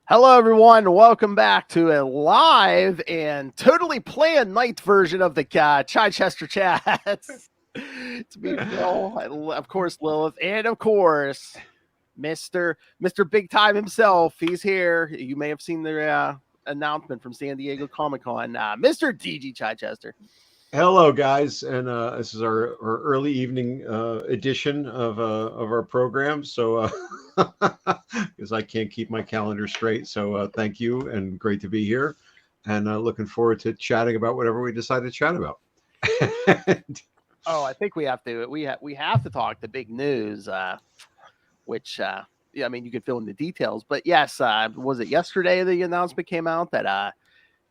Hello, everyone. Welcome back to a live and totally planned night version of the Chichester Chats. It's me, Phil, and of course, Lilith, and of course, Mr. Big Time himself. He's here. You may have seen the announcement from San Diego Comic-Con. Mr. DG Chichester. Hello, guys, and this is our early evening edition of our program. So, because I can't keep my calendar straight, so thank you, and great to be here, and looking forward to chatting about whatever we decide to chat about. Oh, I think we have to. We have to talk the big news, which yeah, I mean, you could fill in the details, but yes, was it yesterday the announcement came out that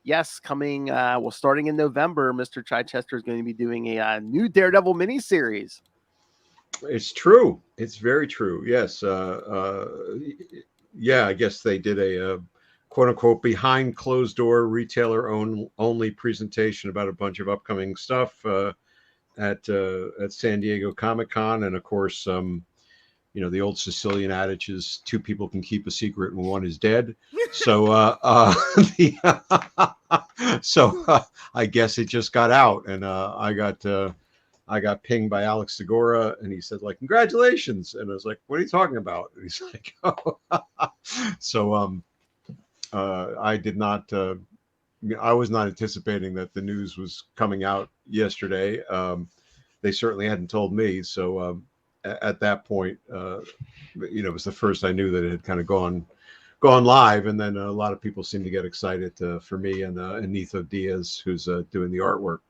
yes, coming starting in November, Mr. Chichester is going to be doing a new Daredevil miniseries. It's true. It's very true. Yes. Yeah, I guess they did a quote unquote behind closed door retailer only presentation about a bunch of upcoming stuff at San Diego Comic-Con, and of course, the old Sicilian adage is two people can keep a secret and one is dead. So, I guess it just got out, and I got pinged by Alex Segura, and he said, like, congratulations. And I was like, what are you talking about? And he's like, oh. So I did not, I was not anticipating that the news was coming out yesterday. They certainly hadn't told me. So at that point, it was the first I knew that it had kind of gone live. And then a lot of people seem to get excited for me and Nitho Diaz, who's doing the artwork.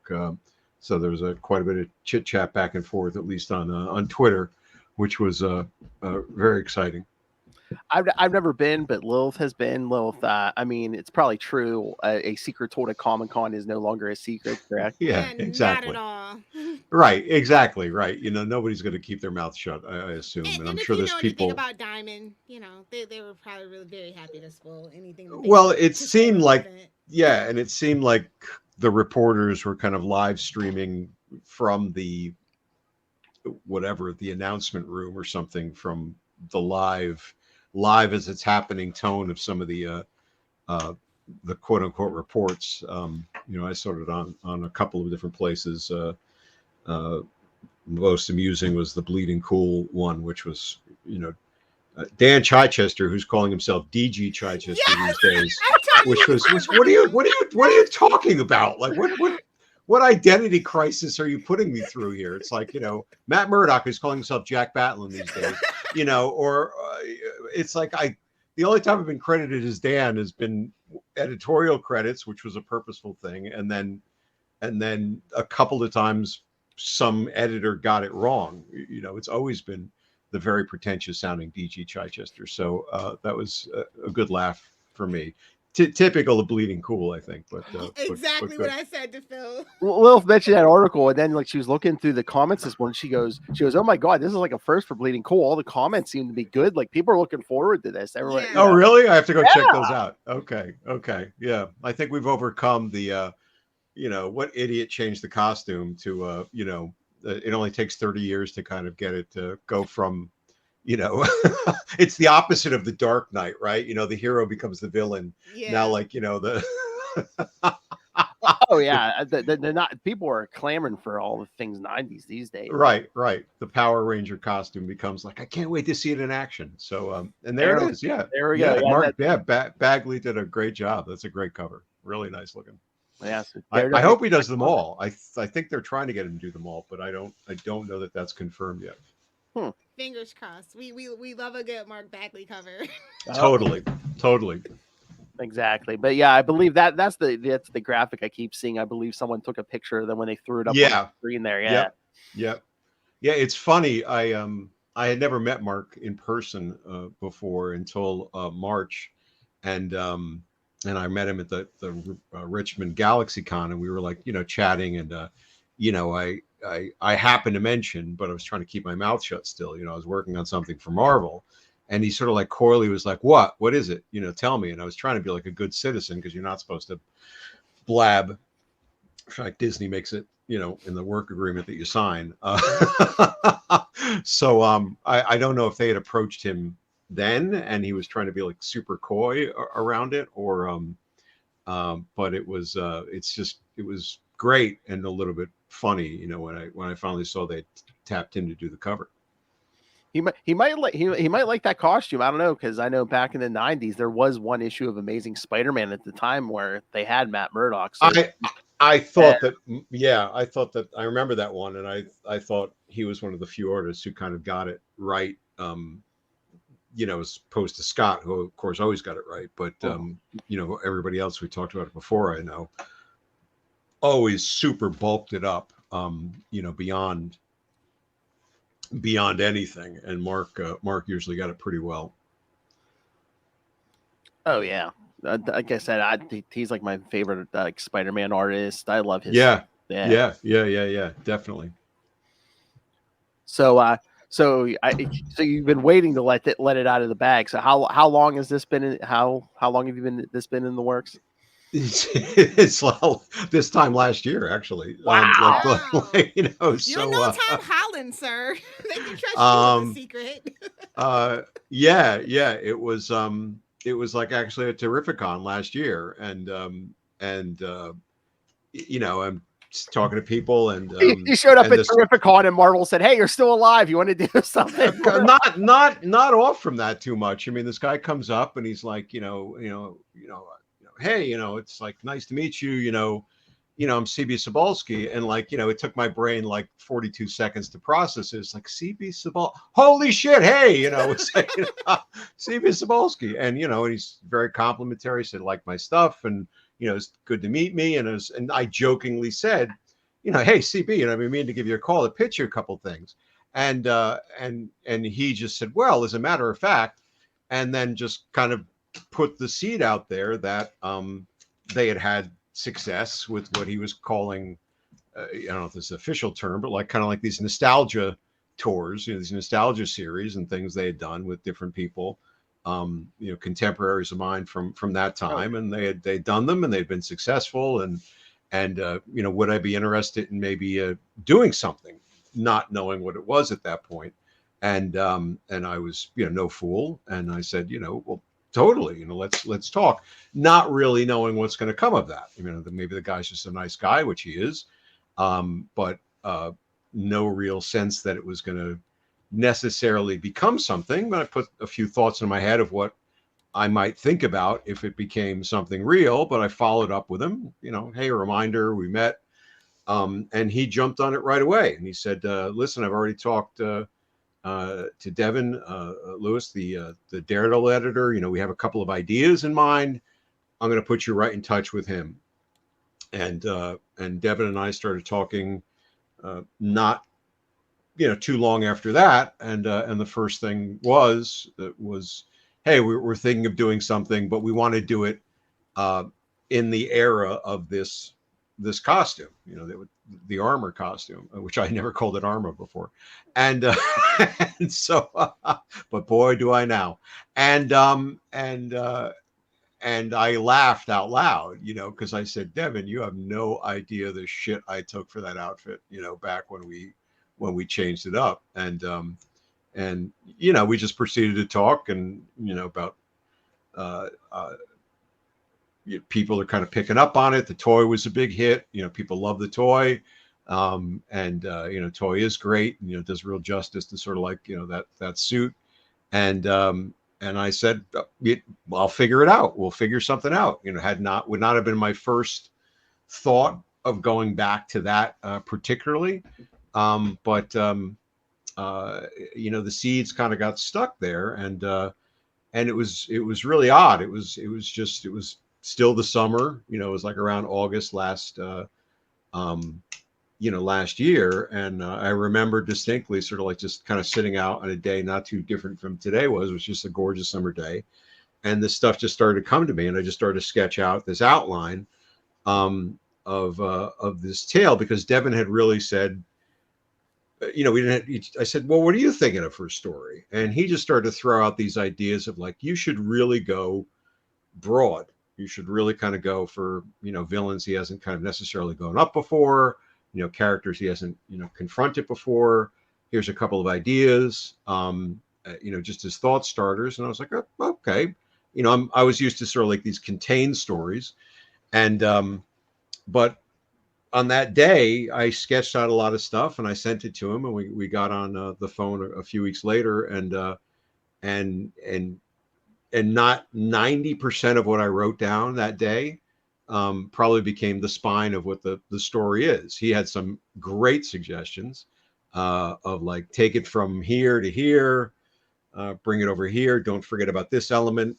So there was quite a bit of chit chat back and forth, at least on Twitter, which was very exciting. I've never been, but Lilith has been. Lilith, I mean, it's probably true. A secret told at Comic-Con is no longer a secret, correct? Yeah, exactly. Not at all. Right, exactly, right. Nobody's going to keep their mouth shut, I assume. And I'm if sure you there's know people anything about Diamond, they were probably really very happy to spoil anything. Well, it seemed like, yeah, and it seemed like the reporters were kind of live streaming from the announcement room or something, from the live as it's happening tone of some of the quote unquote reports. I saw it on a couple of different places. Most amusing was the Bleeding Cool one, which was Dan Chichester, who's calling himself DG Chichester these days, which was what are you talking about? Like what identity crisis are you putting me through here? It's like, Matt Murdock is calling himself Jack Batlin these days, or it's like the only time I've been credited as Dan has been editorial credits, which was a purposeful thing, and then a couple of times some editor got it wrong. It's always been the very pretentious sounding DG Chichester. So that was a good laugh for me. Typical of Bleeding Cool, I think. But exactly what I said to Phil. Lilith mentioned that article, and then like she was looking through the comments this morning. She goes, "Oh my god, this is like a first for Bleeding Cool. All the comments seem to be good. Like people are looking forward to this." Everyone, Yeah. Oh, really? I have to go check those out. Okay, yeah. I think we've overcome the, what idiot changed the costume to, it only takes 30 years to kind of get it to go from. It's the opposite of the Dark Knight, right? The hero becomes the villain. Yeah. Now, like, the oh yeah, they're not. People are clamoring for all the things 90s these days. Right. The Power Ranger costume becomes like, I can't wait to see it in action. So, and there it is. Yeah, there we go. Mark, Bagley did a great job. That's a great cover. Really nice looking. Yes, I hope he does them all. I think they're trying to get him to do them all, but I don't know that that's confirmed yet. Fingers crossed. We love a good Mark Bagley cover. Totally. Exactly. But yeah, I believe that's the graphic I keep seeing. I believe someone took a picture of them when they threw it up on the screen there. Yeah. Yeah. It's funny. I had never met Mark in person before until March, and I met him at the Richmond Galaxy Con, and we were like, chatting, and I happened to mention, but I was trying to keep my mouth shut still. I was working on something for Marvel, and he sort of like coyly was like, what is it? Tell me. And I was trying to be like a good citizen, because you're not supposed to blab. In fact, Disney makes it, in the work agreement that you sign. So I don't know if they had approached him then, and he was trying to be like super coy around it, or but it was it was great and a little bit funny, you know, when I finally saw they tapped him to do the cover. He might like that costume. I don't know, because I know back in the 90s there was one issue of Amazing Spider-Man at the time where they had Matt Murdock. So I thought that, yeah, I thought that I remember that one, and I thought he was one of the few artists who kind of got it right. You know, as opposed to Scott, who of course always got it right, but you know, everybody else, we talked about it before, I know, always super bulked it up, you know, beyond anything. And Mark usually got it pretty well. Oh yeah, like I said, he's like my favorite Spider-Man artist. I love his. Yeah, definitely. So so you've been waiting to let it out of the bag. So how long has this been? How long have you been in the works? It's this time last year, actually. Wow. Like, you know, You so know Tom Holland, sir. They can trust you with the secret. Yeah, it was like actually a Terrificon last year, and you know, I'm talking to people, and he showed up at Terrificon, and Marvel said, "Hey, you're still alive. You want to do something?" not off from that too much. I mean, this guy comes up and he's like, hey, you know, it's like, nice to meet you, you know, I'm CB Cebulski, and like, you know, it took my brain like 42 seconds to process it. It's like, CB Cebulski, holy shit, hey, you know, it's like, CB Cebulski, and you know, and he's very complimentary, said like my stuff, and you know, it's good to meet me, and I jokingly said, you know, hey CB, you know, I've been meaning to give you a call to pitch you a couple things, and he just said, well, as a matter of fact, and then just kind of put the seed out there that they had success with what he was calling, I don't know if this is an official term, but like kind of like these nostalgia tours, you know, these nostalgia series and things they had done with different people, you know, contemporaries of mine from that time, and they'd done them and they'd been successful, and you know, would I be interested in maybe doing something, not knowing what it was at that point, and I was, you know, no fool, and I said, you know, well, totally, you know, let's talk, not really knowing what's going to come of that. You know, maybe the guy's just a nice guy, which he is, but no real sense that it was going to necessarily become something. But I put a few thoughts in my head of what I might think about if it became something real. But I followed up with him, you know, hey, a reminder, we met, and he jumped on it right away, and he said, listen, I've already talked to Devin Lewis, the Daredevil editor. You know, we have a couple of ideas in mind. I'm going to put you right in touch with him. And Devin and I started talking, not, you know, too long after that. And the first thing was, hey, we're thinking of doing something, but we want to do it in the era of this costume, you know, the armor costume, which I never called it armor before, and and so, but boy, do I now, and I laughed out loud, you know, because I said, Devin, you have no idea the shit I took for that outfit, you know, back when we changed it up, and you know, we just proceeded to talk, and you know, about people are kind of picking up on it. The toy was a big hit. You know, people love the toy. And you know, toy is great. And, you know, does real justice to sort of like, you know, that suit. And I said, I'll figure it out. We'll figure something out. You know, would not have been my first thought of going back to that particularly. But you know, the seeds kind of got stuck there, and it was really odd. It was still the summer, you know, it was like around August last year. And I remember distinctly sort of like just kind of sitting out on a day not too different from today it was just a gorgeous summer day. And this stuff just started to come to me, and I just started to sketch out this outline of this tale, because Devin had really said, you know, I said, well, what are you thinking of for a story? And he just started to throw out these ideas of like, you should really go broad. You should really kind of go for, you know, villains he hasn't kind of necessarily gone up before, you know, characters he hasn't, you know, confronted before. Here's a couple of ideas. just as thought starters. And I was like, oh, okay, I was used to sort of like these contained stories, and but on that day, I sketched out a lot of stuff and I sent it to him, and we got on the phone a few weeks later, and not 90% of what I wrote down that day probably became the spine of what the story is. He had some great suggestions of like, take it from here to here, bring it over here. Don't forget about this element.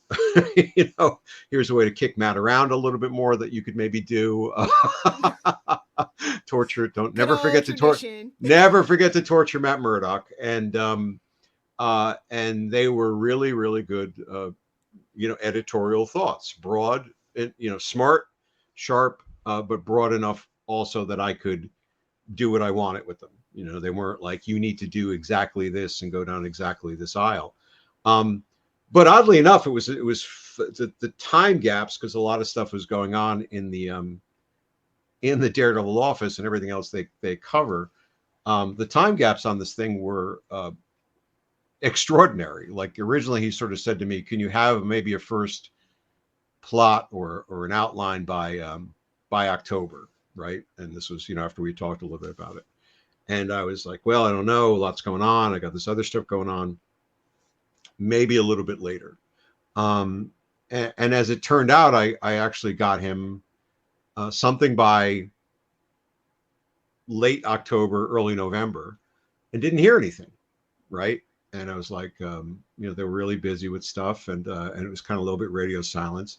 Here's a way to kick Matt around a little bit more that you could maybe do. Torture. Never forget to torture Matt Murdock. And they were really, really good, editorial thoughts, broad, and, smart, sharp, but broad enough also that I could do what I wanted with them. They weren't like, you need to do exactly this and go down exactly this aisle. But oddly enough, it was the time gaps, because a lot of stuff was going on in the Daredevil office and everything else they cover. The time gaps on this thing were extraordinary. Like, originally he sort of said to me, can you have maybe a first plot or an outline by October, right? And this was, after we talked a little bit about it. And I was like, well, I don't know, lots going on. I got this other stuff going on. Maybe a little bit later. And as it turned out, I actually got him something by late October, early November, and didn't hear anything, right? And I was like, they were really busy with stuff, and it was kind of a little bit radio silence.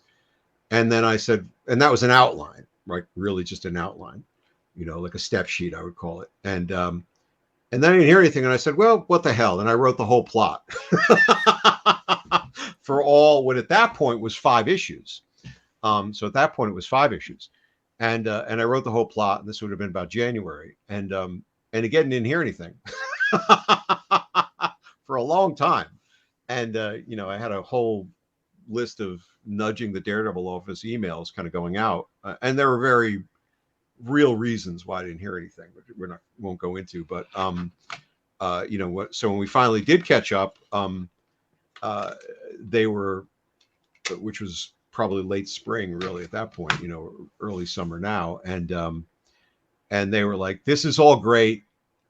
And then I said, and that was an outline, right? Really just an outline, like a step sheet, I would call it. And then I didn't hear anything, and I said, well, what the hell? And I wrote the whole plot for all what at that point was 5 issues. So at that point it was 5 issues, and I wrote the whole plot, and this would have been about January, and again didn't hear anything for a long time, and I had a whole list of nudging the Daredevil office emails kind of going out, and there were very real reasons why I didn't hear anything, which won't go into, but so when we finally did catch up, they were, which was probably late spring really at that point, early summer now, and they were like, this is all great,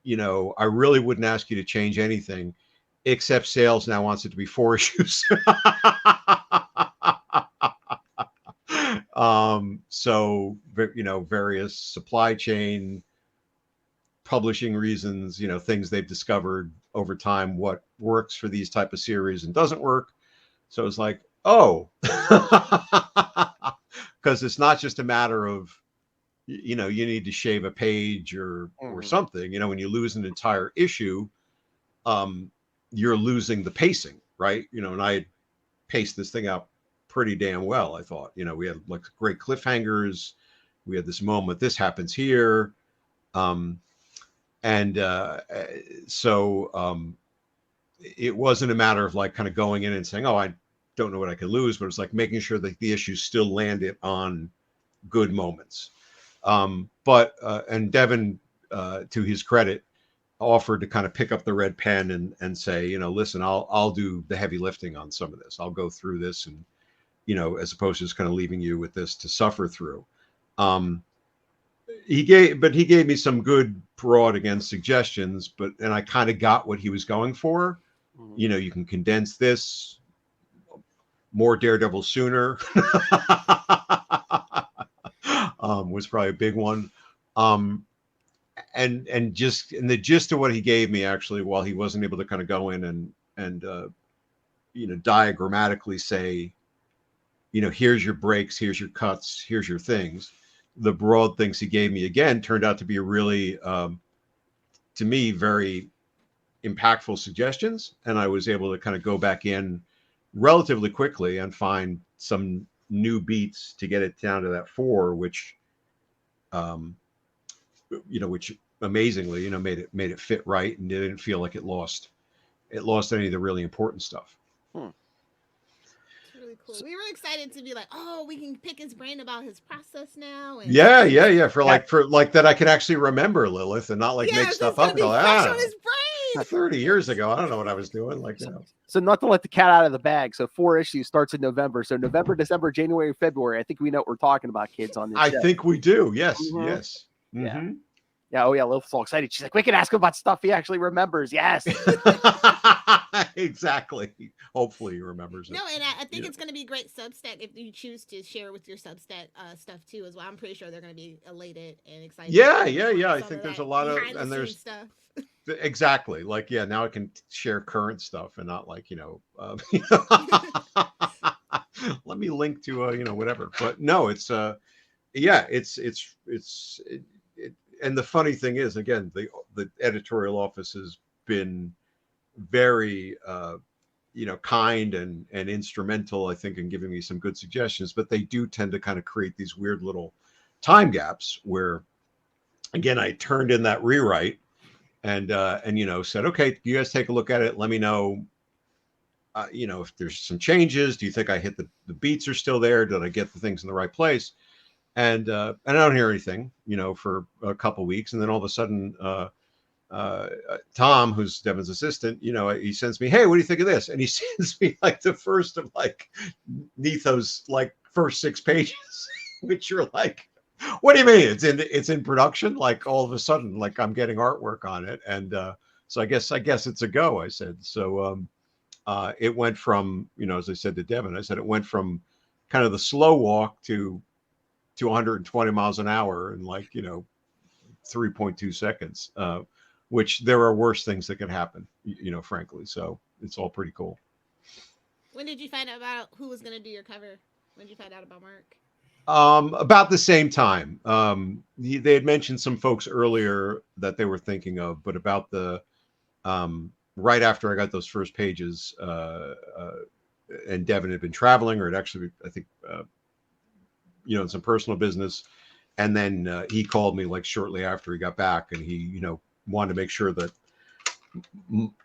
I really wouldn't ask you to change anything except sales now wants it to be 4 issues. So, various supply chain, publishing reasons, things they've discovered over time, what works for these type of series and doesn't work. So it's like, oh, because it's not just a matter of, you need to shave a page or something, when you lose an entire issue, you're losing the pacing, right? And I paced this thing out pretty damn well, I thought. We had like great cliffhangers. We had this moment, this happens here. So it wasn't a matter of like kind of going in and saying, oh, I don't know what I could lose, but it's like making sure that the issues still landed on good moments. And Devin, to his credit, offered to kind of pick up the red pen and say, listen, I'll do the heavy lifting on some of this. I'll go through this, and, as opposed to just kind of leaving you with this to suffer through. He gave me some good broad, again, suggestions, and I kind of got what he was going for. You can condense this, more Daredevil sooner, was probably a big one. And the gist of what he gave me, actually, while he wasn't able to kind of go in and diagrammatically say, here's your breaks, here's your cuts, here's your things. The broad things he gave me, again, turned out to be really, to me, very impactful suggestions. And I was able to kind of go back in relatively quickly and find some new beats to get it down to that 4, which amazingly, made it fit right, and it didn't feel like it lost any of the really important stuff. It's really cool. We were excited to be like, oh, we can pick his brain about his process now. And yeah. For that I can actually remember Lilith and not like make stuff up. On his brain. Right. 30 years ago. I don't know what I was doing. Like, So not to let the cat out of the bag. So 4 issues starts in November. So November, December, January, February. I think we know what we're talking about, kids, on this I show. think we do. Yes. Mhm. Yes. Yeah. Mm-hmm. Yeah. Oh yeah. Lilith's all excited. She's like, we can ask him about stuff he actually remembers. Yes. Exactly. Hopefully he remembers it. No, and I think it's going to be great Substack if you choose to share with your Substack stuff too as well. I'm pretty sure they're going to be elated and excited. Yeah. I think there's a lot of, and there's stuff. Exactly. Like, yeah, now I can share current stuff and not like, let me link to, whatever. But no, it's, yeah, and the funny thing is, again, the editorial office has been very, kind and instrumental, I think, in giving me some good suggestions, but they do tend to kind of create these weird little time gaps where, again, I turned in that rewrite and said, okay, you guys take a look at it. Let me know, if there's some changes. Do you think I hit the beats are still there? Did I get the things in the right place? And I don't hear anything, for a couple weeks. And then all of a sudden, Tom, who's Devin's assistant, he sends me, hey, what do you think of this? And he sends me like the first of like Nitho's like first 6 pages, which you're like, what do you mean? It's in production? Like all of a sudden, like I'm getting artwork on it. And so I guess it's a go, I said. So it went from, as I said to Devin, I said it went from kind of the slow walk to 120 miles an hour in like, 3.2 seconds, which there are worse things that could happen, frankly. So it's all pretty cool. When did you find out about who was going to do your cover? When did you find out about Mark? About the same time. They had mentioned some folks earlier that they were thinking of, but about the right after I got those first pages, and Devin had been traveling, or it actually, I think, in some personal business, and then he called me like shortly after he got back, and he, wanted to make sure that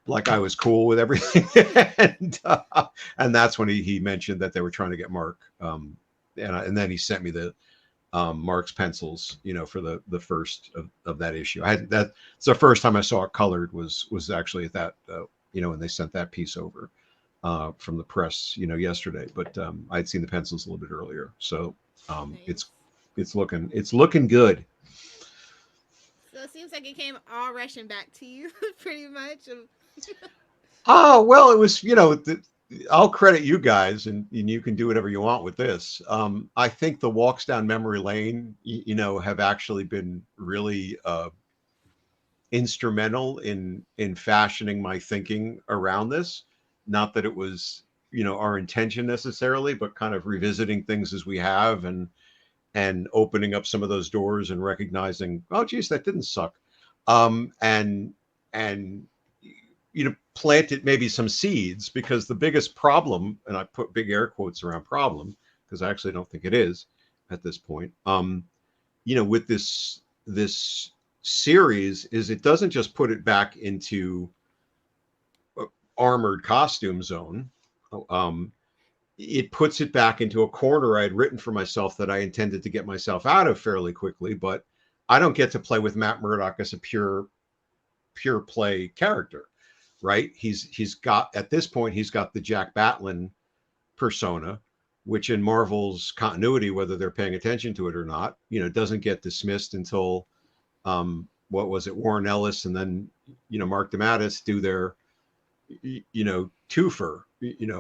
like I was cool with everything, and that's when he mentioned that they were trying to get Mark. And then he sent me the Mark's pencils, for the first of that issue. That's the first time I saw it colored was actually at that, when they sent that piece over from the press, yesterday. But I'd seen the pencils a little bit earlier, so nice. it's looking good. So it seems like it came all rushing back to you, pretty much. Oh well, it was I'll credit you guys, and you can do whatever you want with this. I think the walks down memory lane, have actually been really instrumental in fashioning my thinking around this. Not that it was, our intention necessarily, but kind of revisiting things as we have, and opening up some of those doors and recognizing, oh, geez, that didn't suck, and planted maybe some seeds, because the biggest problem, and I put big air quotes around problem, because I actually don't think it is at this point, with this series, is it doesn't just put it back into armored costume zone. It puts it back into a corner I'd written for myself that I intended to get myself out of fairly quickly, but I don't get to play with Matt Murdock as a pure play character. Right. He's got, at this point, he's got the Jack Batlin persona, which in Marvel's continuity, whether they're paying attention to it or not, doesn't get dismissed until, what was it? Warren Ellis and then, Mark DeMatteis do their, twofer,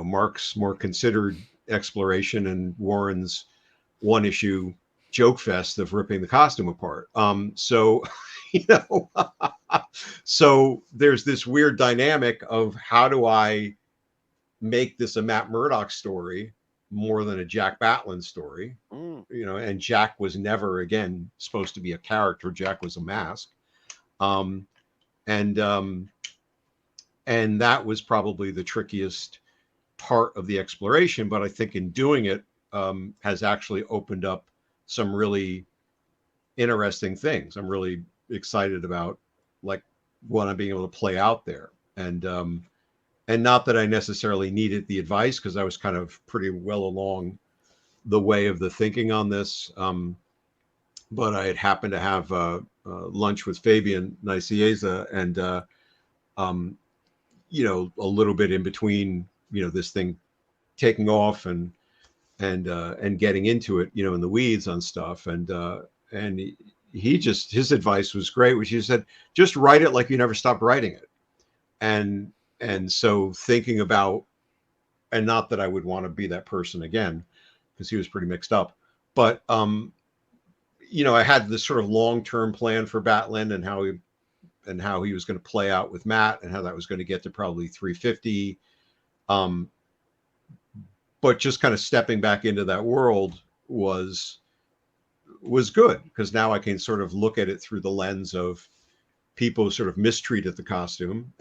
Mark's more considered exploration and Warren's one issue joke fest of ripping the costume apart. So, so there's this weird dynamic of how do I make this a Matt Murdock story more than a Jack Batlin story, and Jack was never again supposed to be a character. Jack was a mask. And that was probably the trickiest part of the exploration, but I think in doing it has actually opened up some really interesting things. I'm really excited about like what I'm being able to play out there, and not that I necessarily needed the advice, because I was kind of pretty well along the way of the thinking on this, but I had happened to have lunch with Fabian Nicieza, and you know, a little bit in between, you know, this thing taking off and getting into it, you know, in the weeds on stuff. And he just, his advice was great, which he said, just write it like you never stopped writing it. And so thinking about, and not that I would want to be that person again, because he was pretty mixed up, but you know, I had this sort of long-term plan for Batlin and how he was going to play out with Matt and how that was going to get to probably 350. But just kind of stepping back into that world was good, because now I can sort of look at it through the lens of people who sort of mistreated the costume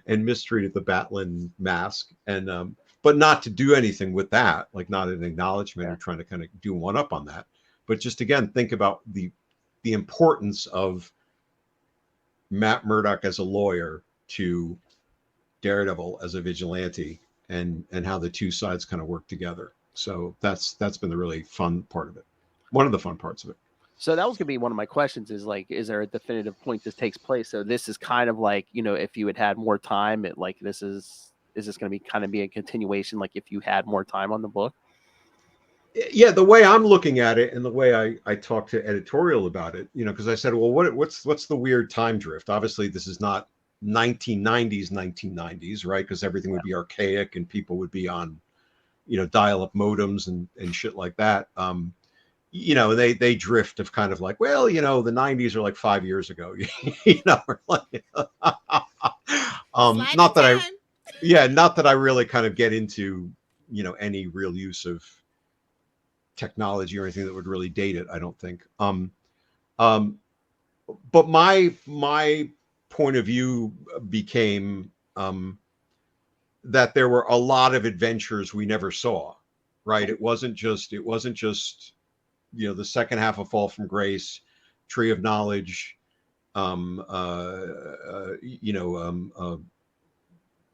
and mistreated the Batlin mask, and but not to do anything with that, like not an acknowledgement or trying to kind of do one up on that, but just again think about the importance of Matt Murdock as a lawyer to Daredevil as a vigilante, and how the two sides kind of work together. So that's been the really fun part of it. One of the fun parts of it. So that was going to be one of my questions, is like, is there a definitive point this takes place? So this is kind of like, you know, if you had more time, it like, is this going to be kind of be a continuation? Like if you had more time on the book? Yeah. The way I'm looking at it and the way I talked to editorial about it, you know, cause I said, well, what's the weird time drift? Obviously this is not 1990s, right? Because everything would be archaic and people would be on, you know, dial-up modems and shit like that. You know, they drift of kind of like, well, you know, the 90s are like 5 years ago, you know, like, not that I really kind of get into, you know, any real use of technology or anything that would really date it, I don't think. But my point of view became that there were a lot of adventures we never saw, right? It wasn't just, you know, the second half of Fall from Grace, Tree of Knowledge, you know,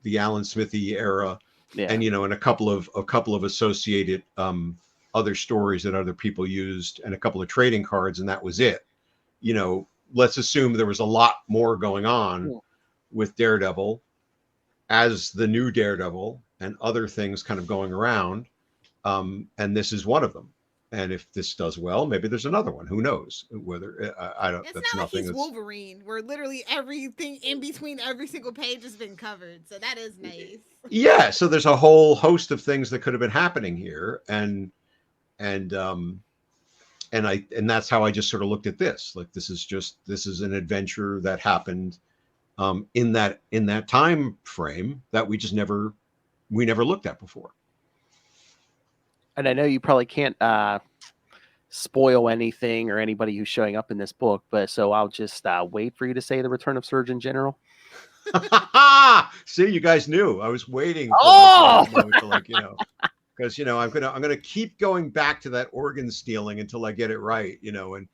the Alan Smithy era, and, you know, and a couple of associated other stories that other people used, and a couple of trading cards, and that was it. You know, let's assume there was a lot more going on with Daredevil as the new Daredevil and other things kind of going around. And this is one of them. And if this does well, maybe there's another one. Who knows? Whether I don't. It's that's not nothing. Like he's Wolverine, where literally everything in between every single page has been covered. So that is nice. Yeah. So there's a whole host of things that could have been happening here, and that's how I just sort of looked at this. Like this is an adventure that happened in that time frame that we never looked at before. And I know you probably can't spoil anything or anybody who's showing up in this book, but so I'll just wait for you to say the return of Surgeon General. See, you guys knew. I was waiting for moment to, like, you know, because, you know, I'm gonna keep going back to that organ stealing until I get it right, you know, and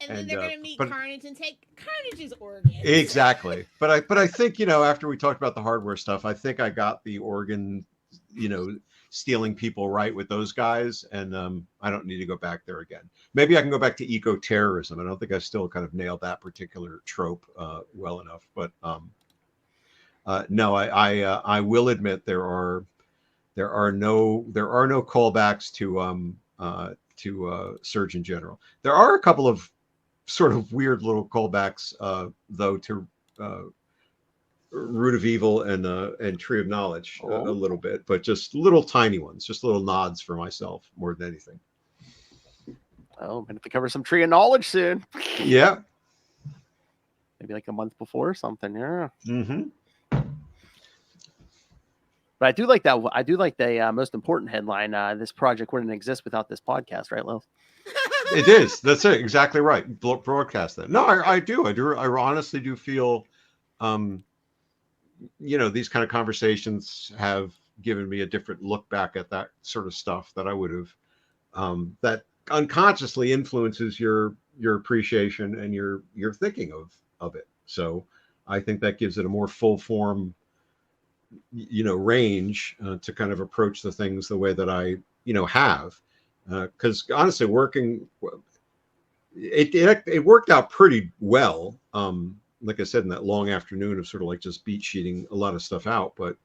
then they're gonna meet Carnage and take Carnage's organs. Exactly. But I think, you know, after we talked about the hardware stuff, I think I got the organ, you know, stealing people right with those guys, and I don't need to go back there again. Maybe I can go back to eco-terrorism. I don't think I still kind of nailed that particular trope well enough, but no, I will admit there are no callbacks to Surgeon General. There are a couple of sort of weird little callbacks though to Root of Evil and Tree of Knowledge a little bit, but just little tiny ones, just little nods for myself more than anything. Oh, I'm going to cover some Tree of Knowledge soon. Yeah. Maybe like a month before or something. Yeah. Mm-hmm. But I do like that. I do like the most important headline. This project wouldn't exist without this podcast, right, Lil? It is. That's it. Exactly right. Broadcast that. No, I do. I honestly do feel, you know, these kind of conversations have given me a different look back at that sort of stuff that I would have, that unconsciously influences your appreciation and your thinking of it. So I think that gives it a more full form, you know, range to kind of approach the things the way that I, you know, have. Because honestly, working, it worked out pretty well. like I said, in that long afternoon of sort of like just beat sheeting a lot of stuff out, but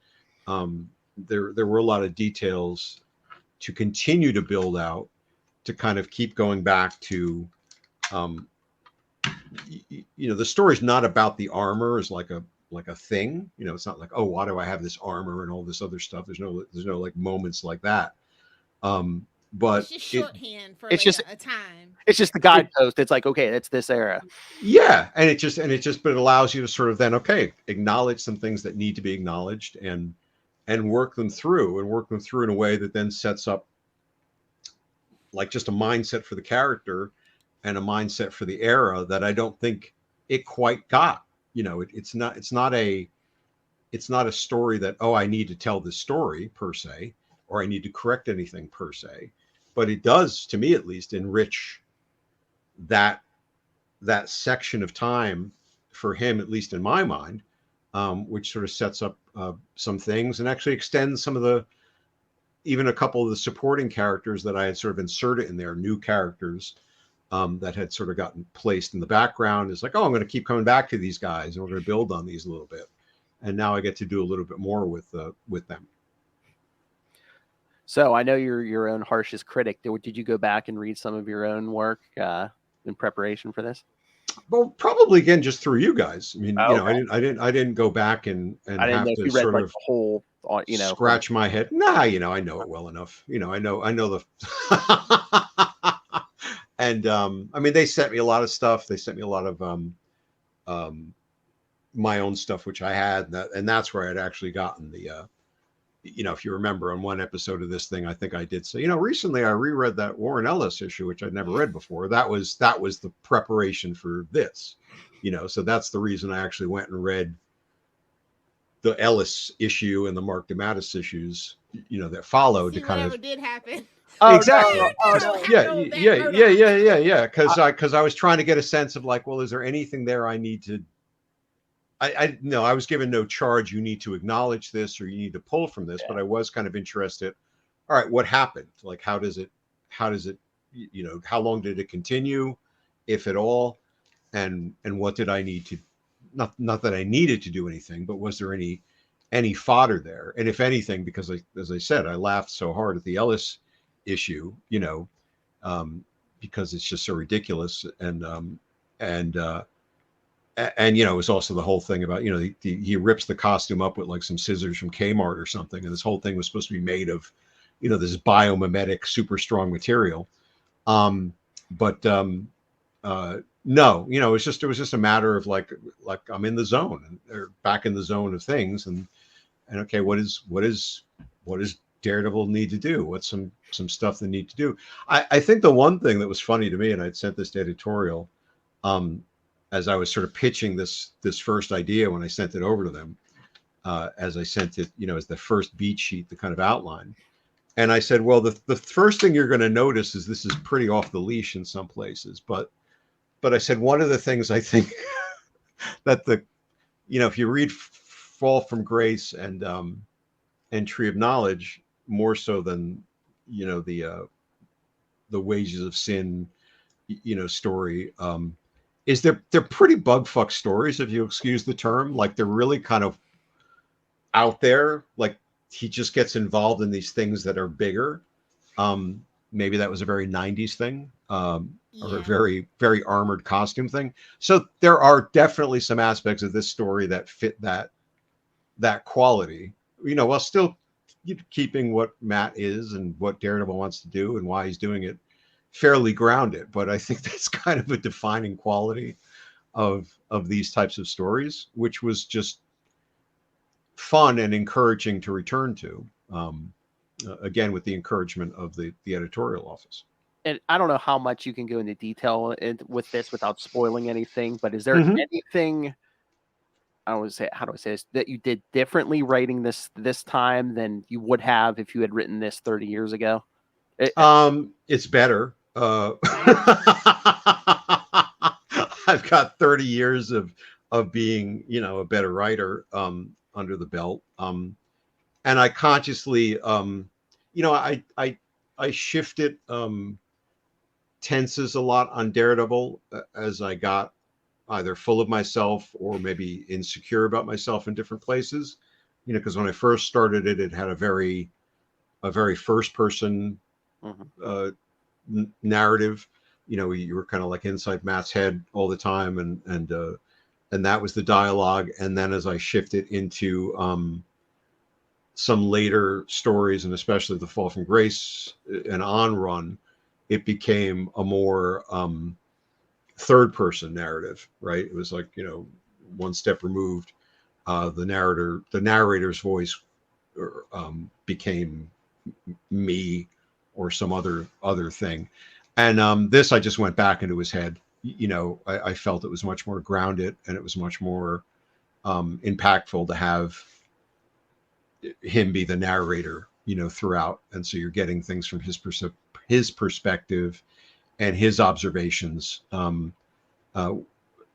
there were a lot of details to continue to build out, to kind of keep going back to, the story's not about the armor as like a thing. It's not like, oh, why do I have this armor and all this other stuff? There's no like moments like that. But it's just shorthand for it's like just a time. It's just the guidepost. It's like, okay, it's this era. Yeah, and but it allows you to sort of then, okay, acknowledge some things that need to be acknowledged, and work them through in a way that then sets up like just a mindset for the character and a mindset for the era that I don't think it quite got. It's not a story that, oh, I need to tell this story per se, or I need to correct anything per se, but it does, to me at least, enrich that section of time for him, at least in my mind, which sort of sets up some things and actually extends some of even a couple of the supporting characters that I had sort of inserted in there, new characters that had sort of gotten placed in the background. It's like, oh, I'm going to keep coming back to these guys, and we're going to build on these a little bit. And now I get to do a little bit more with them. So I know you're your own harshest critic. Did you go back and read some of your own work in preparation for this? Well, probably again just through you guys. I mean, Okay. I didn't go back and I didn't have know if to you read sort like of the whole, scratch my head. Nah, I know it well enough. I know the. And I mean, they sent me a lot of stuff. They sent me a lot of my own stuff, which I had, and that's where I'd actually gotten the. If you remember on one episode of this thing, I think I did say, recently I reread that Warren Ellis issue, which I'd never read before. That was the preparation for this, so that's the reason I actually went and read the Ellis issue and the Mark DeMatteis issues, that followed See to kind whatever of. did happen. Oh, exactly. no. Oh, no. Yeah. Because I was trying to get a sense of like, well, is there anything there I need to. No, I was given no charge. You need to acknowledge this, or you need to pull from this. Yeah. But I was kind of interested. All right, what happened? Like, how does it? How long did it continue, if at all? And what did I need to? Not that I needed to do anything, but was there any fodder there? And if anything, because as I said, I laughed so hard at the Ellis issue, because it's just so ridiculous, and it was also the whole thing about, he rips the costume up with like some scissors from Kmart or something. And this whole thing was supposed to be made of, this biomimetic, super strong material. No, it was just a matter of like I'm in the zone, or back in the zone of things. And okay, what does Daredevil need to do? What's some stuff they need to do? I think the one thing that was funny to me, and I'd sent this to editorial, as I was sort of pitching this first idea when I sent it over to them, as I sent it, as the first beat sheet, the kind of outline. And I said, well, the first thing you're going to notice is this is pretty off the leash in some places. But I said, one of the things I think that if you read Fall from Grace and Tree of Knowledge, more so than, the Wages of Sin, story, is they're pretty bugfuck stories, if you excuse the term. Like, they're really kind of out there. Like, he just gets involved in these things that are bigger. Maybe that was a very 90s thing, or a very, very armored costume thing. So there are definitely some aspects of this story that fit that quality, while still keeping what Matt is and what Daredevil wants to do and why he's doing it fairly grounded. But I think that's kind of a defining quality of these types of stories, which was just fun and encouraging to return to, again, with the encouragement of the editorial office. And I don't know how much you can go into detail with this without spoiling anything, but is there anything, how do I say this, that you did differently writing this time than you would have if you had written this 30 years ago? It's better. I've got 30 years of being, a better writer under the belt. And I consciously, I shifted tenses a lot on Daredevil as I got either full of myself or maybe insecure about myself in different places. You know, because when I first started it, it had a very first person narrative. You know, you were kind of like inside Matt's head all the time, and that was the dialogue. And then as I shifted into some later stories, and especially the Fall from Grace and on run, it became a more third person narrative, right? It was like, you know, one step removed. The narrator's voice became me or some other thing. And this, I just went back into his head. You know, I felt it was much more grounded, and it was much more impactful to have him be the narrator, you know, throughout. And so you're getting things from his perspective and his observations. And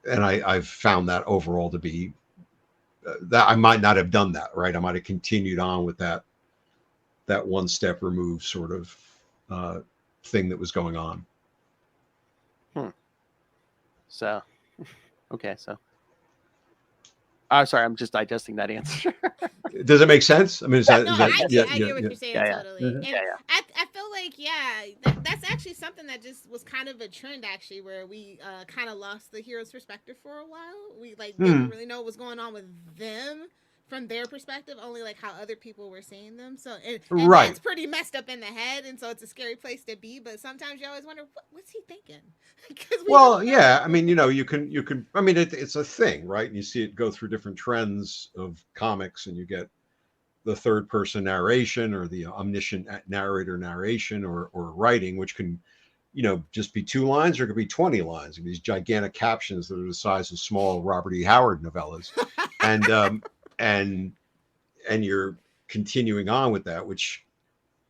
I've found that overall to be that I might not have done that, right? I might have continued on with that one step removed sort of thing that was going on. So, okay, so. I'm sorry, I'm just digesting that answer. Does it make sense? I mean, I get what you're saying totally. Mm-hmm. And I feel like, that's actually something that just was kind of a trend, actually, where we kind of lost the hero's perspective for a while. We didn't really know what was going on with them from their perspective, only like how other people were seeing them. So and right, it's pretty messed up in the head, and so it's a scary place to be. But sometimes you always wonder, what's he thinking? Well, yeah, I mean, you know, you can. I mean, it's a thing, right? And you see it go through different trends of comics, and you get the third person narration or the omniscient narrator narration or writing, which can, you know, just be 2 lines or it could be 20 lines. These gigantic captions that are the size of small Robert E. Howard novellas, and you're continuing on with that, which,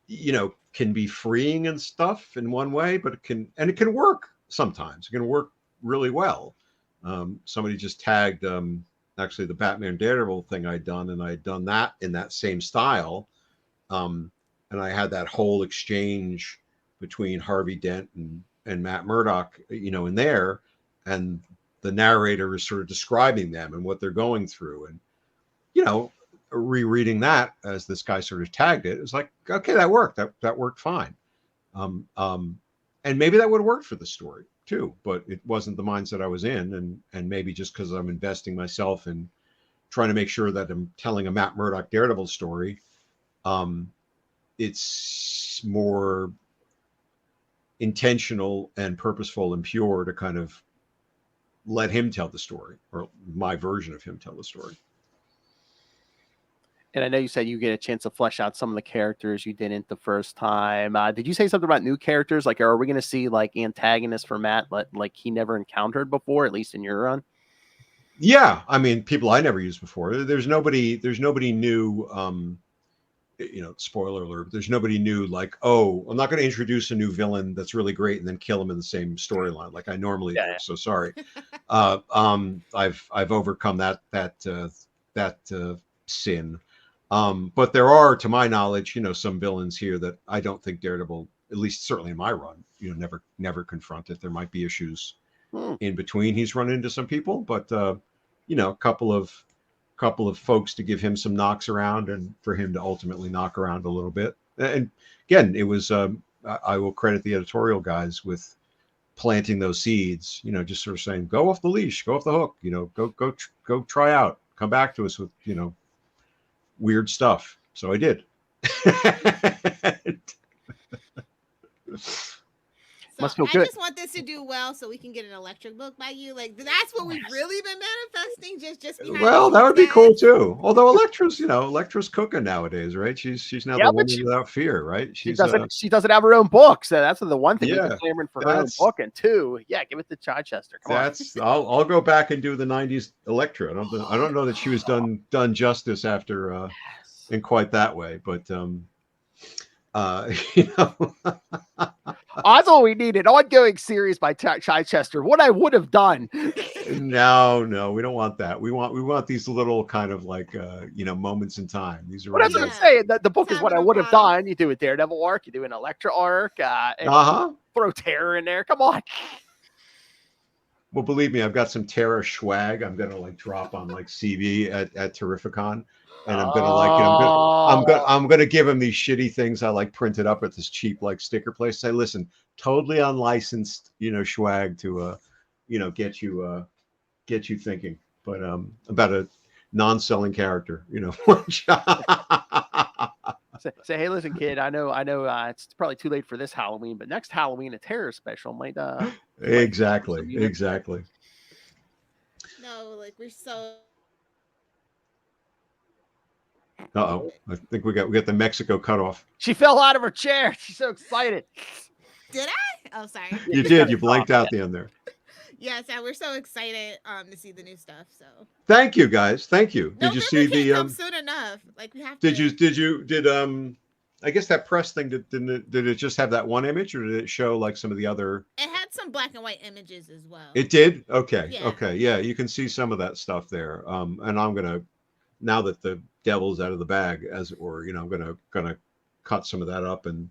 you know, can be freeing and stuff in one way, but it can work sometimes. It can work really well. Somebody just tagged actually the Batman Daredevil thing I'd done, and I'd done that in that same style. And I had that whole exchange between Harvey Dent and Matt Murdock, you know, in there, and the narrator is sort of describing them and what they're going through. And, you know, rereading that as this guy sort of tagged it, it was like, okay, that worked. That worked fine. And maybe that would have worked for the story too, but it wasn't the mindset I was in. And maybe just because I'm investing myself in trying to make sure that I'm telling a Matt Murdock Daredevil story, it's more intentional and purposeful and pure to kind of let him tell the story, or my version of him tell the story. And I know you said you get a chance to flesh out some of the characters you didn't the first time. Did you say something about new characters? Like, are we going to see like antagonists for Matt, like he never encountered before, at least in your run? Yeah, I mean, people I never used before. There's nobody new. You know, spoiler alert. There's nobody new. Like, oh, I'm not going to introduce a new villain that's really great and then kill him in the same storyline like I normally do. So sorry. I've overcome that sin. But there are, to my knowledge, you know, some villains here that I don't think Daredevil, at least certainly in my run, you know, never confronted. There might be issues in between. He's run into some people, but you know, a couple of folks to give him some knocks around and for him to ultimately knock around a little bit. And again, it was I will credit the editorial guys with planting those seeds. You know, just sort of saying, go off the leash, go off the hook. You know, go try out. Come back to us with, you know, weird stuff. So I did. Must feel I good. just want this to do well so we can get an electric book by you. Like, that's what we've really been manifesting. Just behind well, that would be cool too. Although Electra's cooking nowadays, right? She's now the woman without fear, right? She doesn't have her own book, so that's the one thing we've been clamoring for, her own book. And two, give it to Chichester. Come on. I'll go back and do the '90s Electra. I don't know that she was done justice after in quite that way, but you know. That's all we need, an ongoing series by Chichester. What I would have done. No, we don't want that. We want these little kind of like you know, moments in time. These are. Well, that's what I'm saying. The book is what I would have done. You do a Daredevil arc, you do an Electra arc, and throw Terror in there. Come on. Well, believe me, I've got some Terra swag. I'm gonna like drop on like CV at Terrificon, and I'm gonna like, you know, Oh, I'm gonna give him these shitty things I like printed up at this cheap like sticker place. Say, listen, totally unlicensed, you know, swag to you know, get you thinking, but about a non-selling character, you know. say, hey, listen, kid. I know. It's probably too late for this Halloween, but next Halloween, a terror special might. Exactly, Some units there. exactly. No, like we're so. Uh-oh, I think we got the Mexico cutoff. She fell out of her chair. She's so excited. Did I? Oh, sorry. Yeah, You you cut did. it You off. blanked out the end there. Yes, yeah, we're so excited to see the new stuff. So Thank you, guys. Thank you. Did you November see can't the come soon enough. Like we have Did to. did I guess that press thing did it just have that one image, or did it show like some of the other? It had some black and white images as well. It did. Okay. Yeah. Okay. Yeah, you can see some of that stuff there. And I'm gonna, now that the devil's out of the bag, as it were, you know, I'm gonna cut some of that up and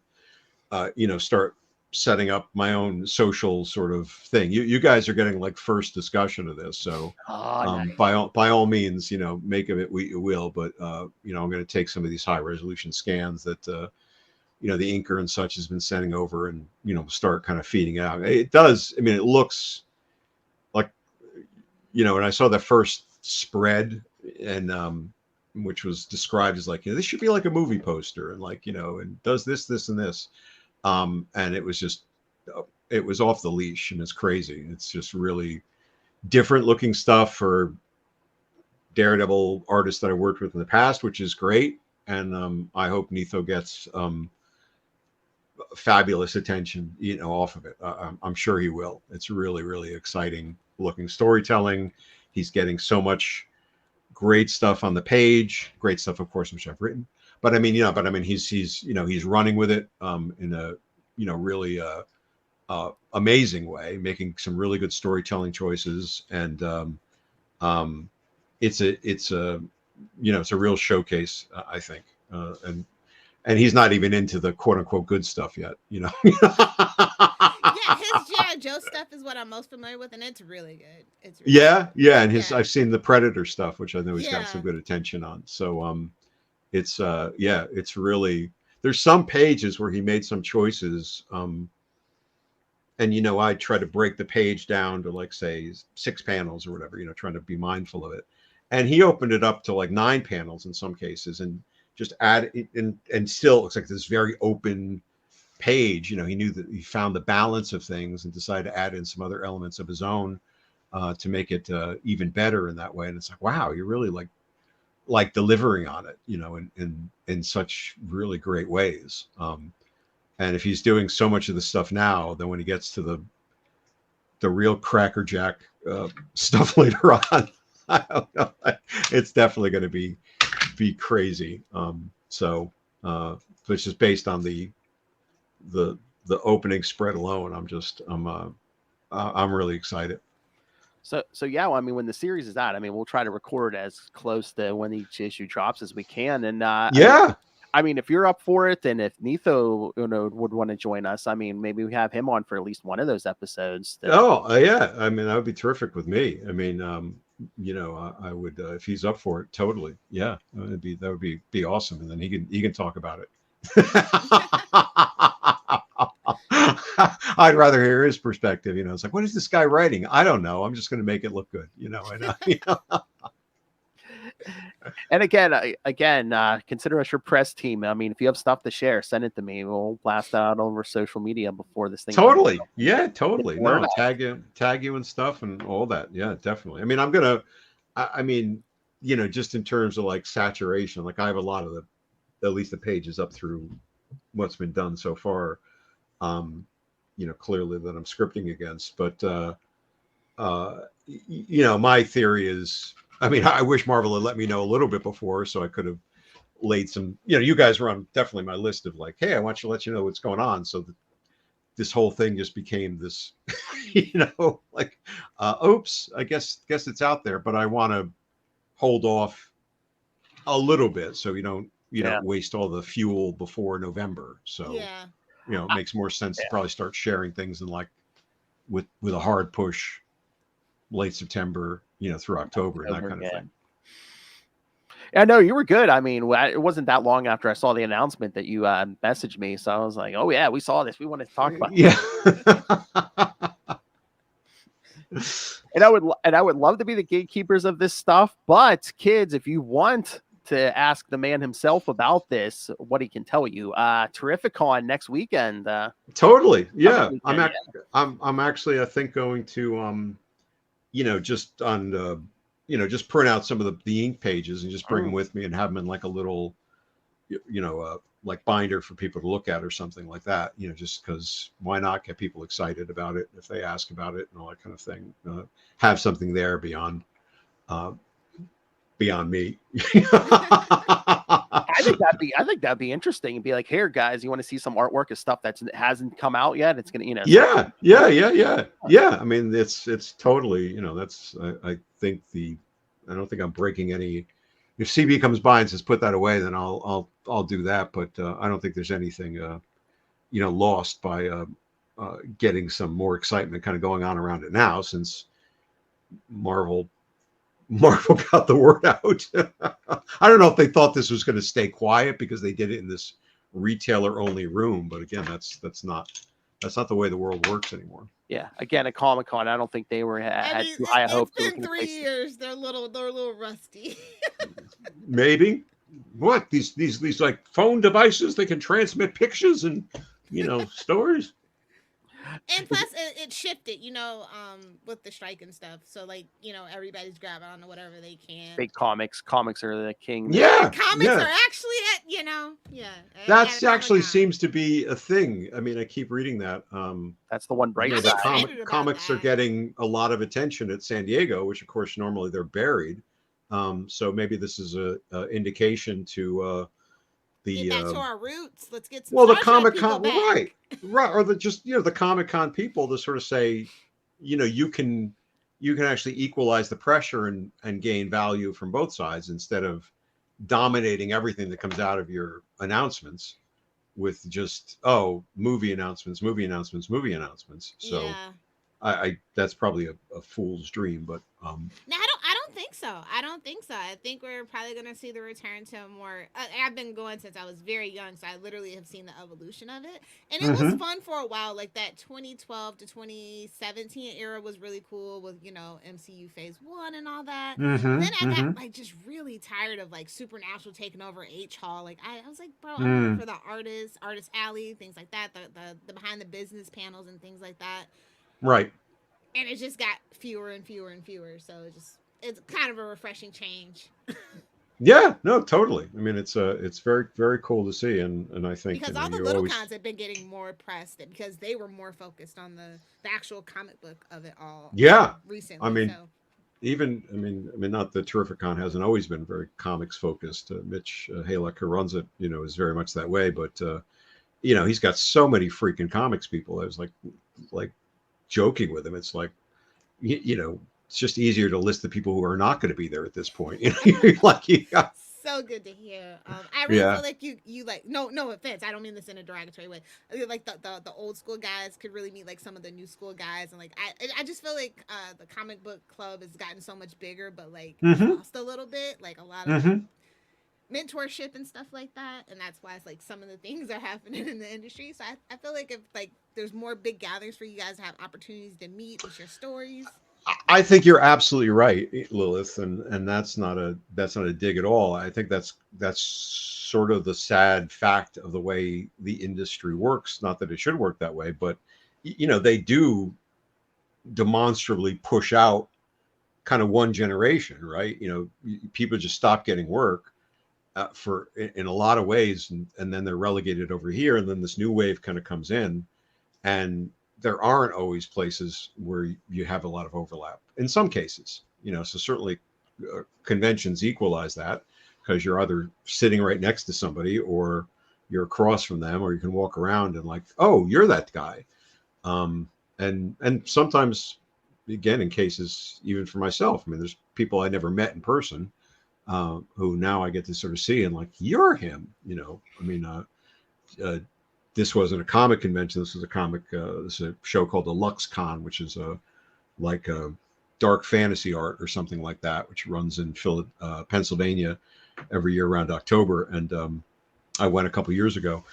you know, start setting up my own social sort of thing. You guys are getting like first discussion of this, so Oh, nice. by all means, you know, make of it what you will. But you know, I'm going to take some of these high resolution scans that you know, the inker and such has been sending over, and you know, start kind of feeding out. It does. I mean, it looks like, you know, and I saw the first spread, and which was described as like, you know, this should be like a movie poster, and like, you know, and does this and this. And it was just, it was off the leash, and it's crazy. It's just really different looking stuff for Daredevil artists that I worked with in the past, which is great. And I hope Nitho gets fabulous attention, you know, off of it. I'm sure he will. It's really, really exciting looking storytelling. He's getting so much great stuff on the page, great stuff, of course, which I've written. But I mean, you know, he's you know, he's running with it in a, you know, really amazing way, making some really good storytelling choices, and it's a you know, it's a real showcase, I think, and he's not even into the quote unquote good stuff yet, you know. Yeah, his G.I. Joe stuff is what I'm most familiar with, and it's really good. It's really yeah, and his Yeah. I've seen the Predator stuff, which I know he's got Yeah. some good attention on. So it's yeah, it's really, there's some pages where he made some choices, and you know, I try to break the page down to like say 6 panels or whatever, you know, trying to be mindful of it, and he opened it up to like 9 panels in some cases, and just add it in, and still it looks like this very open page. You know, he knew that he found the balance of things and decided to add in some other elements of his own to make it even better in that way. And it's like, wow, you're really like delivering on it, you know, in such really great ways. And if he's doing so much of the stuff now, then when he gets to the real crackerjack stuff later on, I don't know, it's definitely going to be crazy. So it's just based on the opening spread alone. I'm really excited. So yeah, well, I mean, when the series is out, I mean, we'll try to record as close to when each issue drops as we can. And Yeah. I mean, if you're up for it, and if Nitho, you know, would want to join us, I mean, maybe we have him on for at least one of those episodes. Yeah. I mean, that would be terrific with me. I mean, you know, I would, if he's up for it, totally. Yeah, that would be awesome, and then he can talk about it. I'd rather hear his perspective. You know, it's like, what is this guy writing? I don't know. I'm just going to make it look good. You know, and you know. And again, consider us your press team. I mean, if you have stuff to share, send it to me. We'll blast that out over social media before this thing. Totally. Yeah, totally. Word No, out. tag you and stuff and all that. Yeah, definitely. I mean, I mean, you know, just in terms of like saturation, like I have a lot of at least the pages up through what's been done so far. You know, clearly that I'm scripting against, but you know, my theory is, I mean, I wish Marvel had let me know a little bit before, so I could have laid some, you know, you guys were on definitely my list of like, hey, I want you to let you know what's going on. So that this whole thing just became this, you know, like, oops, I guess it's out there, but I want to hold off a little bit so you don't, you know, waste all the fuel before November. So, Yeah. you know, it makes more sense to probably start sharing things and like with a hard push late September, through October and that kind of thing. Yeah, no, you were good. I mean, it wasn't that long after I saw the announcement that you messaged me. So I was like, oh, yeah, we saw this. We wanted to talk about it. And I would love to be the gatekeepers of this stuff. But kids, if you want to ask the man himself about this, what he can tell you, Terrificon next weekend. Totally. Yeah. Weekend, I'm actually, I think, going to, just on, just print out some of the ink pages and just bring them with me and have them in like a little, like binder for people to look at or something like that, just because why not get people excited about it if they ask about it and all that kind of thing. Have something there beyond me. I think that'd be interesting. And be like, here, guys, you want to see some artwork of stuff that hasn't come out yet? It's gonna, Yeah. I mean, it's totally, that's I think I don't think I'm breaking any. If CB comes by and says put that away, then I'll do that. But I don't think there's anything lost by getting some more excitement kind of going on around it now, since Marvel got the word out. I don't know if they thought this was going to stay quiet because they did it in this retailer only room, but again, that's not the way the world works anymore. Yeah, again, at Comic-Con, I don't think they had too high hopes. It's been 3 years. They're a little rusty. Maybe. What, these like phone devices, they can transmit pictures and stories. And plus, it shifted, with the strike and stuff. So, like, everybody's grabbing onto whatever they can. Big comics are the king. Yeah, comics are actually That's actually seems to be a thing. I mean, I keep reading that. That's the one bright side. Comics are getting a lot of attention at San Diego, which of course normally they're buried. So maybe this is a indication to get back to our roots. Let's get some the Comic-Con, right, or the Comic-Con people to sort of say, you can actually equalize the pressure and gain value from both sides instead of dominating everything that comes out of your announcements with just movie announcements. So yeah. I that's probably a fool's dream, but no, I don't think so. I think we're probably going to see the return to a more. I've been going since I was very young, so I literally have seen the evolution of it, and it was fun for a while. Like that 2012 to 2017 era was really cool with MCU Phase 1 and all that. Then I got like just really tired of like Supernatural taking over H Hall. Like I was like, bro, I'm looking for the Artist Alley, things like that, the behind the business panels and things like that. Right. And it just got fewer and fewer and fewer. So it's kind of a refreshing change. Yeah, no, totally. I mean, it's very, very cool to see. And I think because all the little cons have been getting more press because they were more focused on the actual comic book of it all. Yeah. Recently. I mean, not that Terrificon hasn't always been very comics focused. Mitch Halek, who runs it, is very much that way. But, he's got so many freaking comics people. I was like joking with him. It's like, it's just easier to list the people who are not going to be there at this point. So good to hear. I really feel like you like no offense. I don't mean this in a derogatory way. Like the old school guys could really meet like some of the new school guys, and like I just feel like the comic book club has gotten so much bigger, but like lost a little bit. Like a lot of mentorship and stuff like that, and that's why it's like some of the things are happening in the industry. So I feel like if like there's more big gatherings for you guys to have opportunities to meet and share stories. I think you're absolutely right, Lilith, and that's not a dig at all. I think that's sort of the sad fact of the way the industry works. Not that it should work that way, but they do demonstrably push out kind of one generation, right? People just stop getting work in a lot of ways, and then they're relegated over here, and then this new wave kind of comes in, and there aren't always places where you have a lot of overlap in some cases, so certainly conventions equalize that because you're either sitting right next to somebody or you're across from them, or you can walk around and like, oh, you're that guy. And sometimes, again, in cases, even for myself, I mean, there's people I never met in person who now I get to sort of see and like, you're him, this wasn't a comic convention. This was a comic. This is a show called the LuxCon, which is dark fantasy art or something like that, which runs in Pennsylvania every year around October. And I went a couple years ago,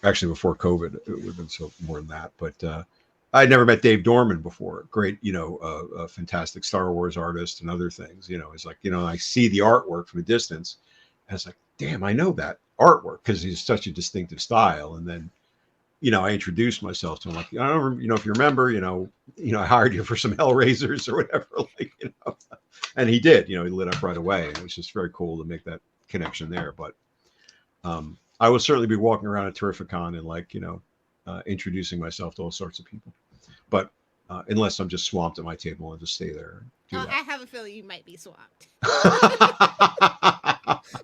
actually before COVID. It would have been so more than that, but I'd never met Dave Dorman before. Great, a fantastic Star Wars artist and other things. It's like, I see the artwork from a distance. And it's like, damn, I know that artwork because he's such a distinctive style. And then, I introduced myself to him, like, I don't, if you remember, I hired you for some Hellraisers or whatever, and he did, he lit up right away. And it was just very cool to make that connection there. But I will certainly be walking around at Terrificon and introducing myself to all sorts of people. But unless I'm just swamped at my table and just stay there. I have a feeling you might be swamped.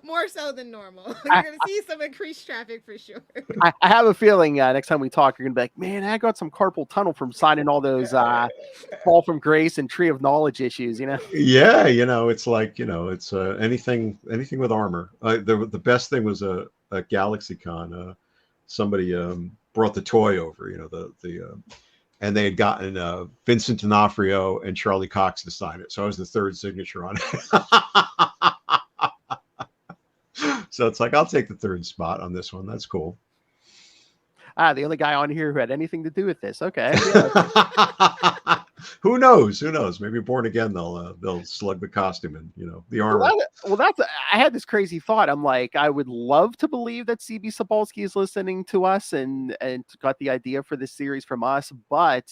More so than normal. You're going to see some increased traffic for sure. I have a feeling next time we talk, you're going to be like, man, I got some carpal tunnel from signing all those Fall from Grace and Tree of Knowledge issues, Yeah, it's like, it's anything with armor. The best thing was at GalaxyCon, somebody brought the toy over, and they had gotten Vincent D'Onofrio and Charlie Cox to sign it. So I was the third signature on it. So it's like, I'll take the third spot on this one. That's cool. The only guy on here who had anything to do with this. Okay. Yeah. Who knows? Maybe Born Again, they'll slug the costume and, the armor. I had this crazy thought. I'm like, I would love to believe that CB Sapolsky is listening to us and got the idea for this series from us. But,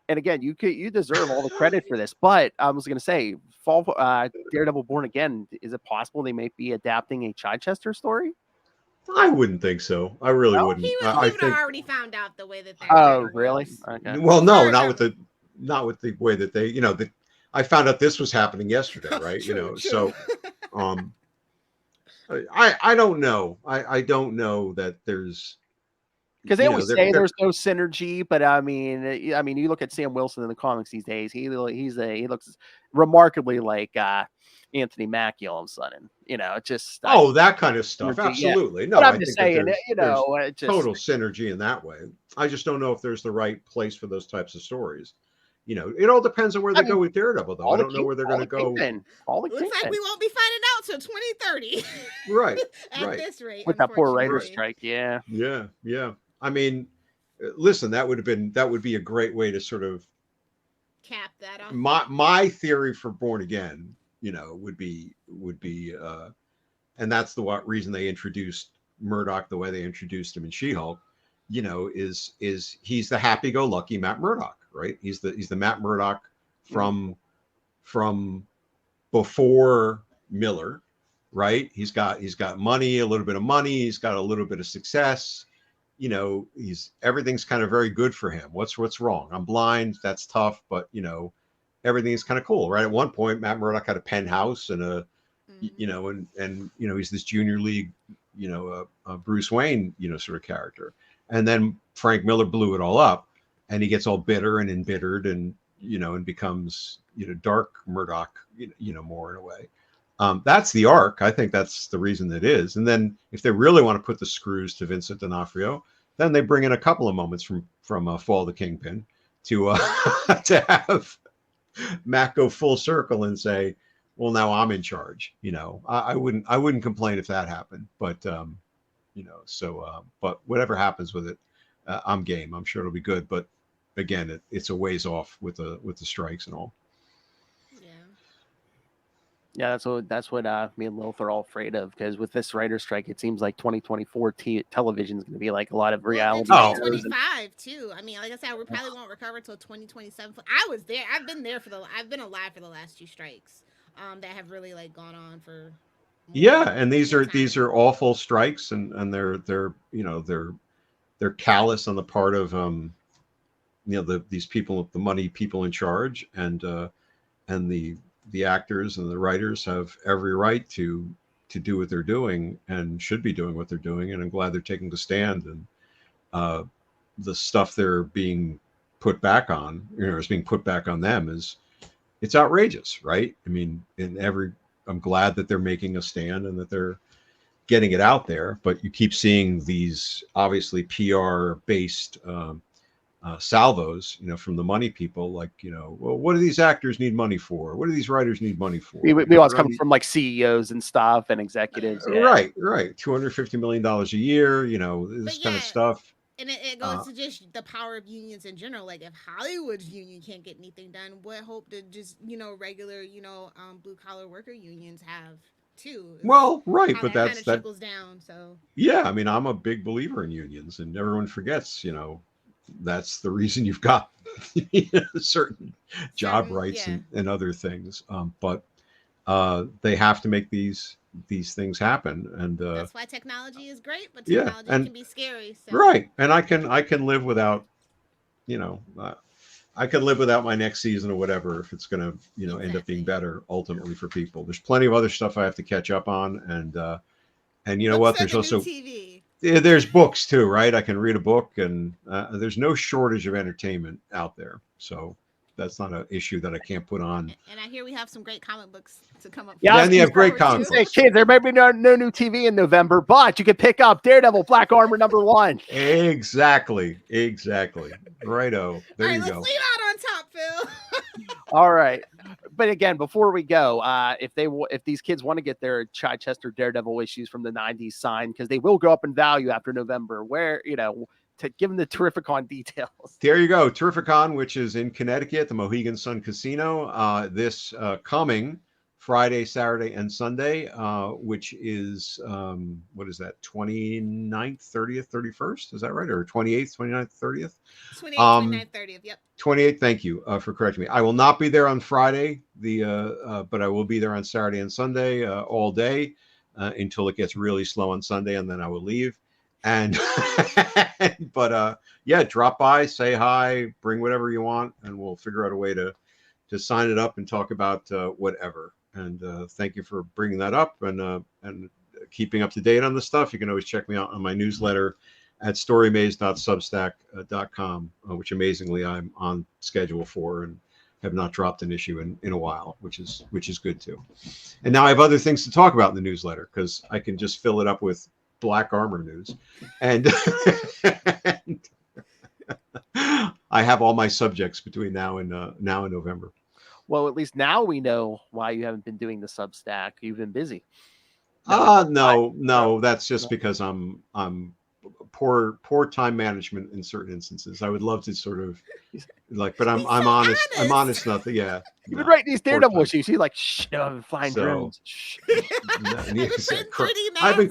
and again, you deserve all the credit for this. But I was going to say, Daredevil Born Again, is it possible they may be adapting a Chichester story? I wouldn't think so. I really wouldn't. He would have already found out the way that. Oh, really? Okay. Well, no, not with the way that they. I found out this was happening yesterday, right? True. So, I don't know. I don't know that there's. Because they always say there's no synergy, but I mean, you look at Sam Wilson in the comics these days. He looks remarkably like Anthony Mackie all of a sudden. Just that kind of stuff. Synergy, absolutely, yeah. No. But I'm just saying, there's total synergy in that way. I just don't know if there's the right place for those types of stories. It all depends on where they go with Daredevil, though. I don't know where they're going to go. Looks like we won't be finding out till 2030. Right. At this rate, with that poor writer's strike. Yeah. Yeah. I mean, listen, that would be a great way to sort of cap that off. My theory for Born Again, would be, and that's the reason they introduced Murdoch the way they introduced him in She-Hulk, is he's the happy-go-lucky Matt Murdock, right? He's the Matt Murdock from before Miller, right? He's got money, a little bit of money. He's got a little bit of success. Everything's kind of very good for him. What's wrong? I'm blind. That's tough, but everything's kind of cool, right? At one point, Matt Murdock had a penthouse and and he's this junior league, Bruce Wayne, sort of character. And then Frank Miller blew it all up, and he gets all bitter and embittered, and and becomes dark Murdoch, more in a way. That's the arc. I think that's the reason it is. And then if they really want to put the screws to Vincent D'Onofrio, then they bring in a couple of moments from Fall of the Kingpin to to have Matt go full circle and say, well, now I'm in charge. I wouldn't complain if that happened, but but whatever happens with it, I'm game. I'm sure it'll be good. But again, it's a ways off with the strikes and all. Yeah, that's what me and Lilith are all afraid of, because with this writer's strike, it seems like 2024 television is going to be like a lot of reality. 2025 too. I mean, like I said, we probably won't recover till 2027. I was there. I've been alive for the last two strikes that have really gone on for. Yeah, and these are awful strikes, and they're callous on the part of these people, the money people in charge, and the actors and the writers have every right to do what they're doing and should be doing what they're doing. And I'm glad they're taking the stand, and the stuff they're being put back on, is being put back on them it's outrageous, right? I mean, I'm glad that they're making a stand and that they're getting it out there, but you keep seeing these obviously PR based salvos, from the money people, like, well, what do these actors need money for? What do these writers need money for? We always come from like CEOs and stuff and executives. Yeah. Right. $250 million a year, this kind of stuff. And it goes to just the power of unions in general. Like, if Hollywood's union can't get anything done, what hope did just, regular, blue collar worker unions have too? Well, right. But that trickles down. So, yeah, I mean, I'm a big believer in unions, and everyone forgets, that's the reason you've got certain job rights and other things. But they have to make these things happen, and that's why technology is great, but technology can be scary. So. Right, and I can live without, I can live without my next season or whatever if it's going to, end up being better ultimately for people. There's plenty of other stuff I have to catch up on, and you know what? There's also TV. There's books too, right? I can read a book, and there's no shortage of entertainment out there. So that's not an issue that I can't put on. And I hear we have some great comic books to come up. Yeah, and you have great comic books. Hey, kids, there may be no new TV in November, but you can pick up Daredevil Black Armor #1. Exactly. Righto. There you go. Let's leave out on top, Phil. All right. But again, before we go, if these kids want to get their Chichester Daredevil issues from the 90s signed, because they will go up in value after November, where, to give them the Terrificon details. There you go. Terrificon, which is in Connecticut, the Mohegan Sun Casino, this coming Friday, Saturday, and Sunday, which is, what is that, 29th, 30th, 31st? Is that right? Or 28th, 29th, 30th? 28th, 29th, 30th, yep. 28th, thank you for correcting me. I will not be there on Friday, but I will be there on Saturday and Sunday all day until it gets really slow on Sunday, and then I will leave. And but drop by, say hi, bring whatever you want, and we'll figure out a way to sign it up and talk about whatever. And thank you for bringing that up and keeping up to date on the stuff. You can always check me out on my newsletter at storymaze.substack.com, which amazingly I'm on schedule for and have not dropped an issue in a while, which is good too. And now I have other things to talk about in the newsletter because I can just fill it up with Black Armor news, and I have all my subjects between now and November. Well, at least now we know why you haven't been doing the Substack. You've been busy. No, that's just because I'm poor time management in certain instances. I would love to sort of but I'm honest. I'm honest enough. Yeah. You've been writing these Daredevil issues. He's like, shh, no, I'm flying drones. I've been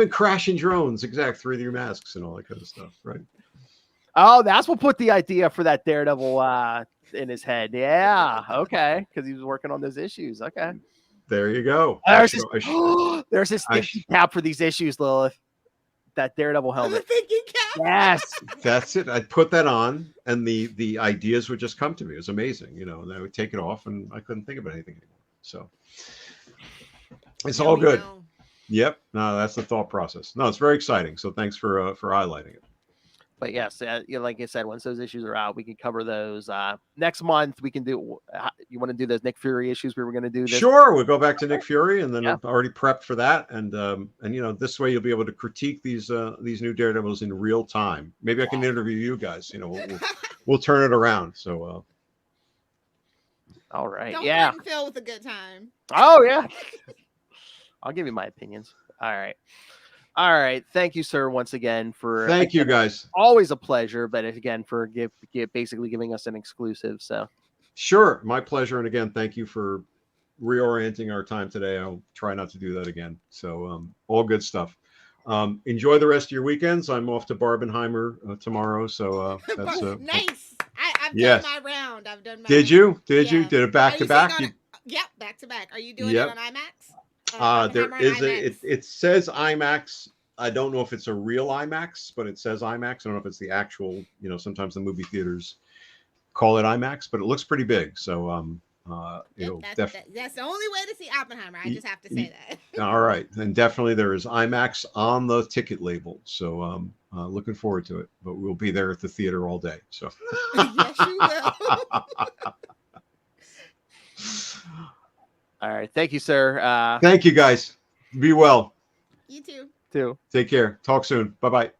crashing drones, 3D masks and all that kind of stuff, right? Oh, that's what put the idea for that Daredevil in his head. Yeah, okay, because he was working on those issues. Okay, there you go. There's his thinking cap for these issues, Lilith. That Daredevil helmet. The thinking cap. Yes, that's it. I'd put that on, and the ideas would just come to me. It was amazing, and I would take it off, and I couldn't think about anything anymore. So it's all good. Know. Yep. No, that's the thought process. No, it's very exciting. So thanks for highlighting it. But yes, like I said, once those issues are out, we can cover those. Next month, we can do. You want to do those Nick Fury issues? We were going to do this. Sure, we'll go back to Nick Fury, and then I'm already prepped for that. And this way you'll be able to critique these new Daredevils in real time. Maybe I can interview you guys. We'll turn it around. So. All right. Don't threaten Phil with a good time. Oh yeah. I'll give you my opinions. All right. Thank you, sir, once again for. Thank you, guys. Always a pleasure, but again for basically giving us an exclusive. So. Sure, my pleasure, and again, thank you for reorienting our time today. I'll try not to do that again. So, all good stuff. Enjoy the rest of your weekends. I'm off to Barbenheimer tomorrow, so that's nice. I've done my round. I've done my. Did you? Did you? Did it back to back? Yep, back to back. Are you doing it on IMAX? There is it says IMAX. I don't know if it's a real IMAX, but it says IMAX. I don't know if it's the actual, sometimes the movie theaters call it IMAX, but it looks pretty big. So that's the only way to see Oppenheimer. I just have to say that. All right. And definitely there is IMAX on the ticket label. So looking forward to it, but we'll be there at the theater all day. So yes, you will. All right. Thank you, sir. Thank you, guys. Be well. You too. Too. Take care. Talk soon. Bye-bye.